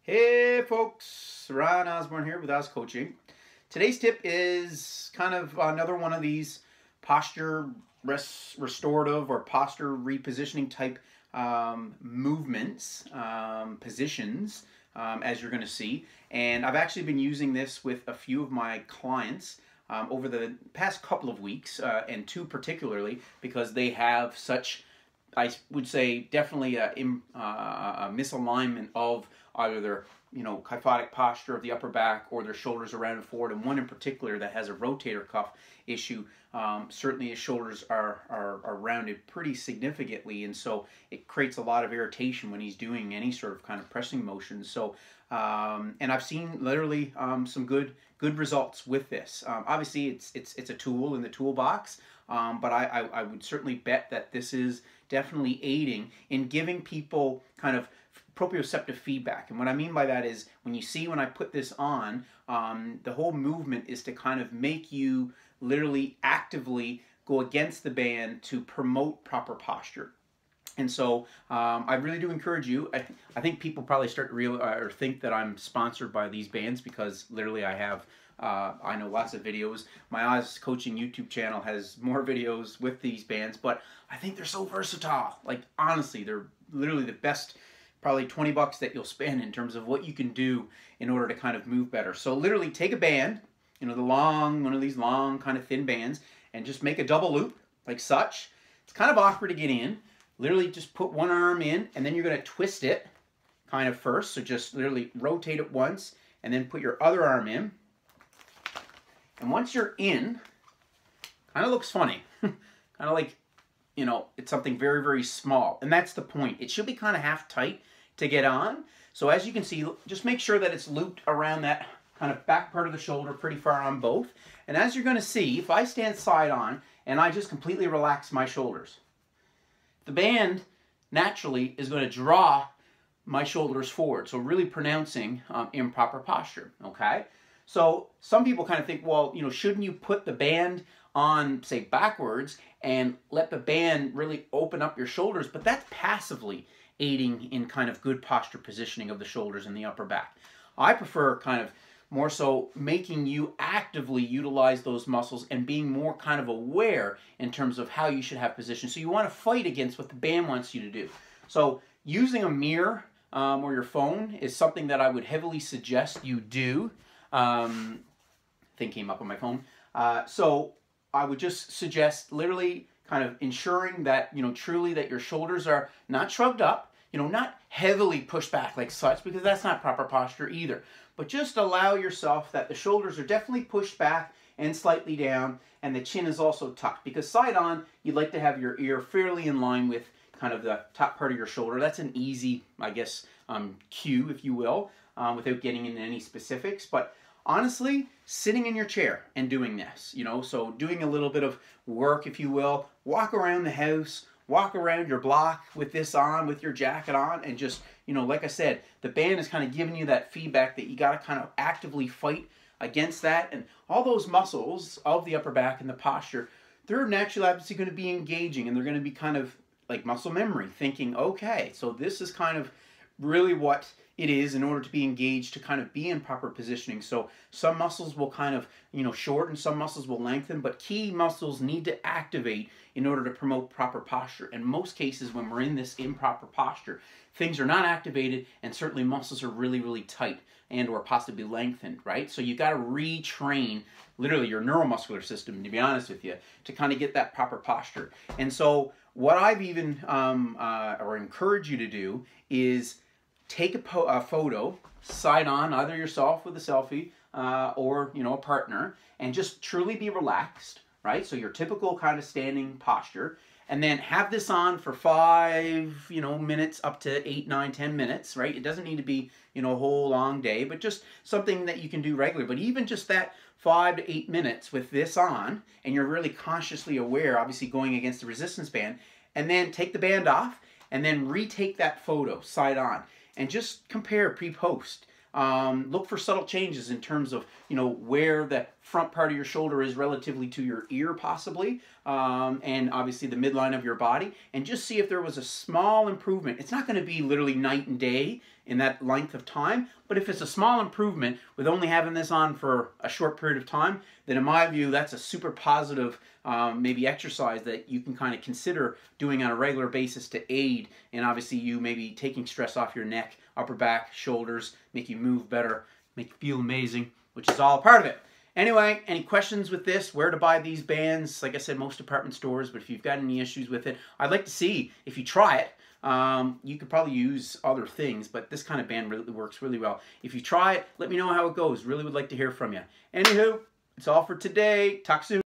Hey folks, Ron Osborne here with Oz Coaching. Today's tip is kind of another one of these posture restorative or posture repositioning type movements, positions, as you're going to see. And I've actually been using this with a few of my clients over the past couple of weeks, and two particularly because they have such, I would say, definitely a misalignment of either their kyphotic posture of the upper back or their shoulders around and forward, and one in particular that has a rotator cuff issue. Certainly his shoulders are rounded pretty significantly, and so it creates a lot of irritation when he's doing any sort of kind of pressing motion. So and I've seen literally some good results with this. Obviously it's a tool in the toolbox, but I would certainly bet that this is definitely aiding in giving people kind of proprioceptive feedback. And what I mean by that is when I put this on, the whole movement is to kind of make you literally actively go against the band to promote proper posture. And so I really do encourage you. I think people probably start to realize or think that I'm sponsored by these bands because literally I have I know lots of videos. My Oz Coaching YouTube channel has more videos with these bands, but I think they're so versatile. Like honestly, they're literally the best, probably 20 bucks that you'll spend in terms of what you can do in order to kind of move better. So literally take a band, one of these long kind of thin bands, and just make a double loop like such. It's kind of awkward to get in. Literally just put one arm in, and then you're going to twist it kind of first. So just literally rotate it once, and then put your other arm in. And once you're in, kind of looks funny. Kind of like, it's something very, very small. And that's the point. It should be kind of half tight to get on. So as you can see, just make sure that it's looped around that kind of back part of the shoulder pretty far on both. And as you're going to see, if I stand side on and I just completely relax my shoulders, the band naturally is going to draw my shoulders forward. So really pronouncing improper posture, okay? So some people kind of think, well, shouldn't you put the band on, say, backwards and let the band really open up your shoulders? But that's passively aiding in kind of good posture positioning of the shoulders and the upper back. I prefer kind of more so making you actively utilize those muscles and being more kind of aware in terms of how you should have position. So you want to fight against what the band wants you to do. So using a mirror or your phone is something that I would heavily suggest you do. Thing came up on my phone. So I would just suggest literally kind of ensuring that, truly that your shoulders are not shrugged up, not heavily pushed back like such, because that's not proper posture either. But just allow yourself that the shoulders are definitely pushed back and slightly down, and the chin is also tucked. Because side on, you'd like to have your ear fairly in line with kind of the top part of your shoulder. That's an easy, I guess, cue, if you will, without getting into any specifics. But honestly, sitting in your chair and doing this, so doing a little bit of work, if you will, walk around the house, walk around your block with this on, with your jacket on, and just, like I said, the band is kind of giving you that feedback that you got to kind of actively fight against that. And all those muscles of the upper back and the posture, they're naturally obviously going to be engaging, and they're going to be kind of like muscle memory, thinking, okay, so this is kind of really what it is in order to be engaged to kind of be in proper positioning. So some muscles will kind of, shorten, some muscles will lengthen, but key muscles need to activate in order to promote proper posture. In most cases, when we're in this improper posture, things are not activated, and certainly muscles are really, really tight and or possibly lengthened, right? So you got to retrain literally your neuromuscular system, to be honest with you, to kind of get that proper posture. And so what I've even, or encourage you to do is take a photo, side on, either yourself with a selfie or, a partner, and just truly be relaxed, right? So your typical kind of standing posture, and then have this on for 5, minutes up to 8, 9, 10 minutes, right? It doesn't need to be, a whole long day, but just something that you can do regularly. But even just that 5 to 8 minutes with this on, and you're really consciously aware, obviously going against the resistance band, and then take the band off, and then retake that photo side on. And just compare pre-post. Look for subtle changes in terms of, where the front part of your shoulder is relatively to your ear possibly, and obviously the midline of your body, and just see if there was a small improvement. It's not going to be literally night and day in that length of time, but if it's a small improvement with only having this on for a short period of time, then in my view that's a super positive maybe exercise that you can kind of consider doing on a regular basis to aid in obviously you maybe taking stress off your neck, upper back, shoulders, make you move better, make you feel amazing, which is all a part of it. Anyway, any questions with this, where to buy these bands? Like I said, most department stores, but if you've got any issues with it, I'd like to see if you try it. You could probably use other things, but this kind of band really works really well. If you try it, let me know how it goes. Really would like to hear from you. Anywho, it's all for today. Talk soon.